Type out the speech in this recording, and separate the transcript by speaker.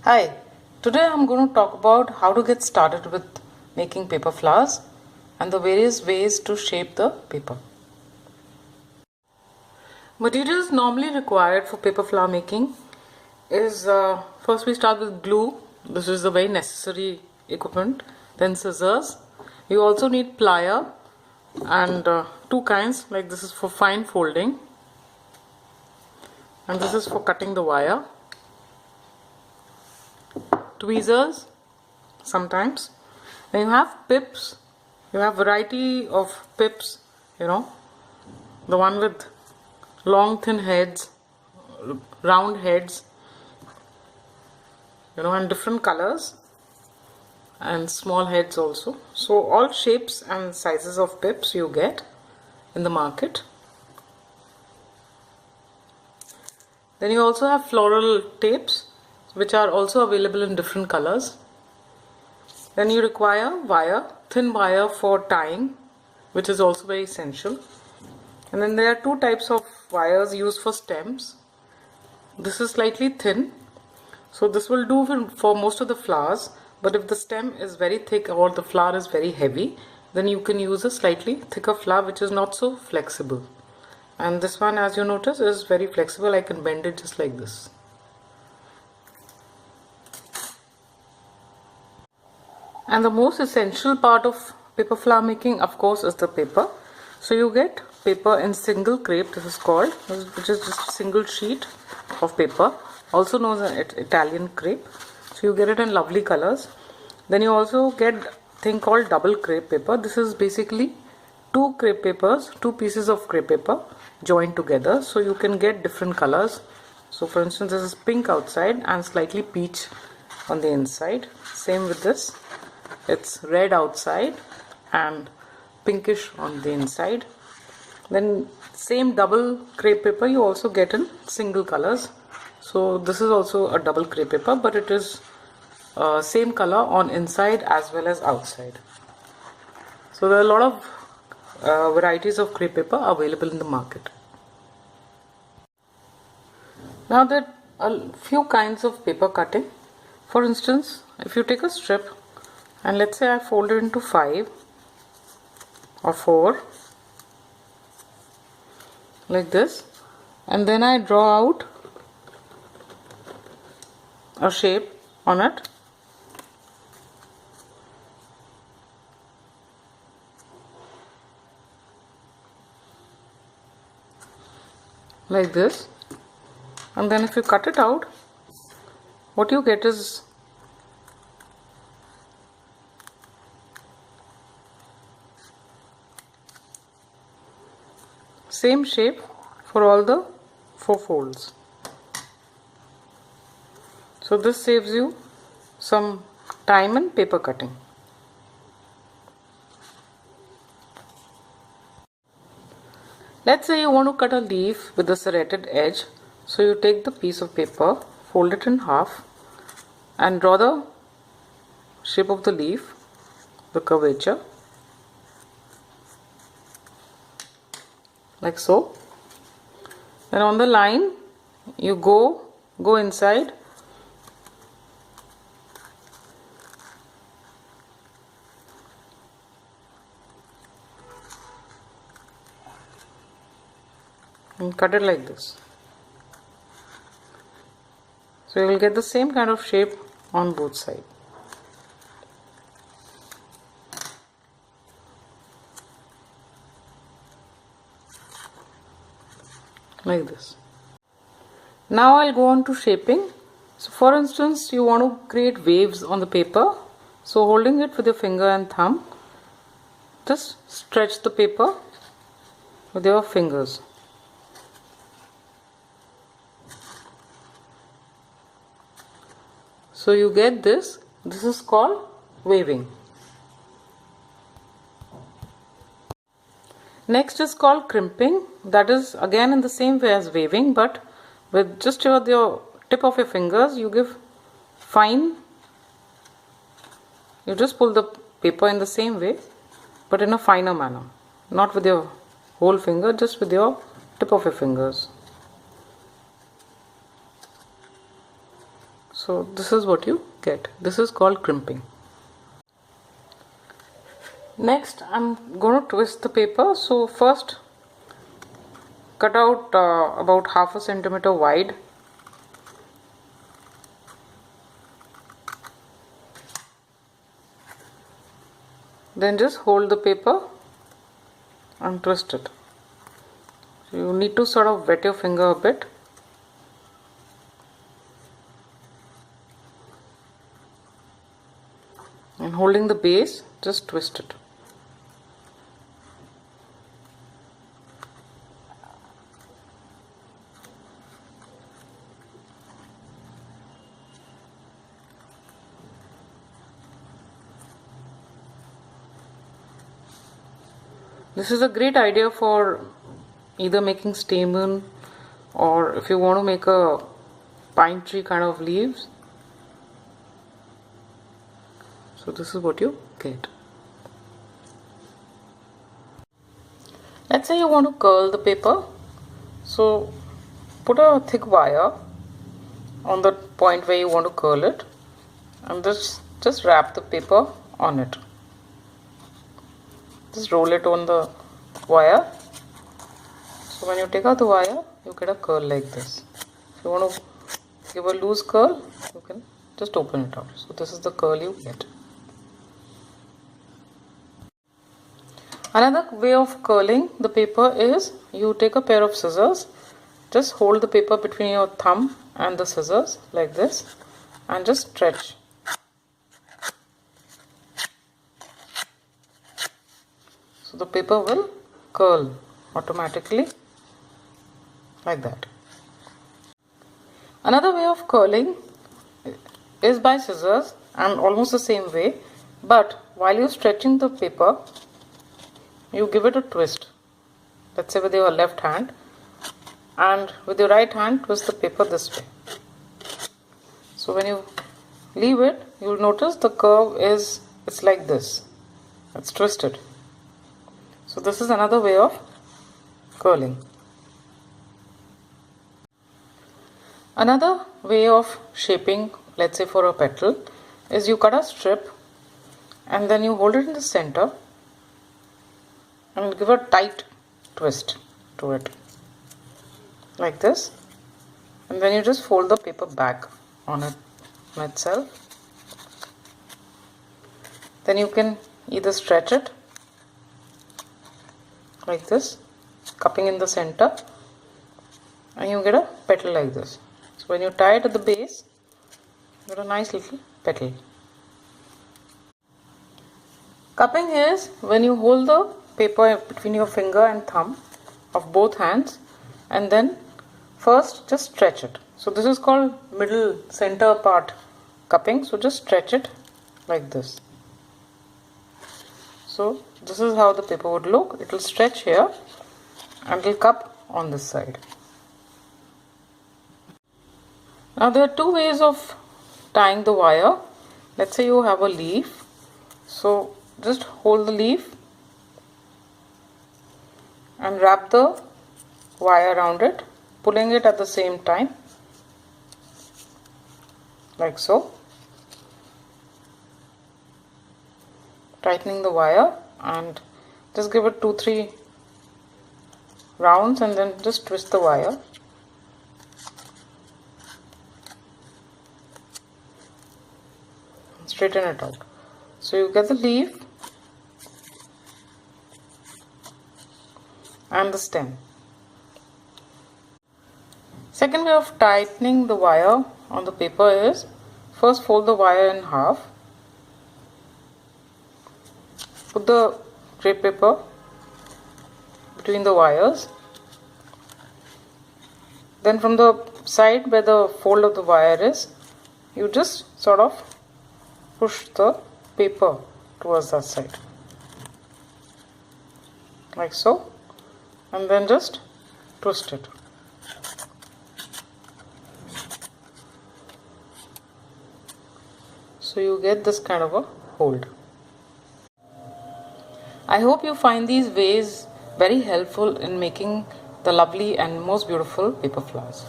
Speaker 1: Hi, today I'm going to talk about how to get started with making paper flowers and the various ways to shape the paper. Materials normally required for paper flower making is first we start with glue. This is a very necessary equipment. Then scissors. You also need plier and two kinds, like this is for fine folding and this is for cutting the wire. Tweezers sometimes. Then you have pips. You have variety of pips, the one with long thin heads, round heads, and different colors and small heads also. So all shapes and sizes of pips you get in the market. Then you also have floral tapes, which are also available in different colors. Then you require wire, thin wire for tying, which is also very essential. And then there are two types of wires used for stems. This is slightly thin, so this will do for most of the flowers, but if the stem is very thick or the flower is very heavy, then you can use a slightly thicker flower which is not so flexible. And this one, as you notice, is very flexible. I can bend it just like this. And the most essential part of paper flower making, of course, is the paper. So you get paper in single crepe, this is called, which is just a single sheet of paper, also known as Italian crepe. So you get it in lovely colors. Then you also get a thing called double crepe paper. This is basically two crepe papers, two pieces of crepe paper joined together, so you can get different colors. So for instance, this is pink outside and slightly peach on the inside. Same with this, it's red outside and pinkish on the inside. Then same double crepe paper you also get in single colors. So this is also a double crepe paper, but it is same color on inside as well as outside. So there are a lot of varieties of crepe paper available in the market. Now there are a few kinds of paper cutting. For instance, if you take a strip and let's say I fold it into 5 or 4 like this, and then I draw out a shape on it. Like this, and then if you cut it out, what you get is same shape for all the 4 folds. So this saves you some time in paper cutting. Let's say you want to cut a leaf with a serrated edge. So you take the piece of paper, fold it in half and draw the shape of the leaf, the curvature, like so. Then on the line you go inside and cut it like this. So you will get the same kind of shape on both sides. Like this. Now I'll go on to shaping. So for instance, you want to create waves on the paper. So holding it with your finger and thumb, just stretch the paper with your fingers. So you get this. This is called waving. Next is called crimping. That is again in the same way as waving, but with just your tip of your fingers you give fine. You just pull the paper in the same way, but in a finer manner. Not with your whole finger, just with your tip of your fingers. So this is what you get. This is called crimping. Next I'm going to twist the paper. So first cut out about half a centimeter wide. Then just hold the paper and twist it. So you need to sort of wet your finger a bit. And holding the base, just twist it. This is a great idea for either making stamen, or if you want to make a pine tree kind of leaves. So this is what you get. Let's say you want to curl the paper. So put a thick wire on the point where you want to curl it, and just wrap the paper on it. Just roll it on the wire. So when you take out the wire, you get a curl like this. If you want to give a loose curl, you can just open it out. So this is the curl you get. Another way of curling the paper is you take a pair of scissors, just hold the paper between your thumb and the scissors like this and just stretch. So the paper will curl automatically like that. Another way of curling is by scissors and almost the same way, but while you're stretching the paper, you give it a twist. Let's say with your left hand, and with your right hand twist the paper this way. So when you leave it, you'll notice the curve it's like this. It's twisted. So this is another way of curling. Another way of shaping, let's say for a petal, is you cut a strip and then you hold it in the center and give a tight twist to it like this, and then you just fold the paper back on itself. Then you can either stretch it like this, cupping in the center, and you get a petal like this. So when you tie it at the base, you get a nice little petal. Cupping is when you hold the paper between your finger and thumb of both hands and then first just stretch it. So this is called middle center part cupping. So just stretch it like this. So this is how the paper would look. It will stretch here and it will cup on this side. Now there are two ways of tying the wire. Let's say you have a leaf. So just hold the leaf and wrap the wire around it, pulling it at the same time like so, tightening the wire, and just give it 2-3 rounds and then just twist the wire. Straighten it out. So you get the leaf and the stem. Second way of tightening the wire on the paper is first fold the wire in half, put the crepe paper between the wires, then from the side where the fold of the wire is, you just sort of push the paper towards that side like so, and then just twist it. So you get this kind of a hold. I hope you find these ways very helpful in making the lovely and most beautiful paper flowers.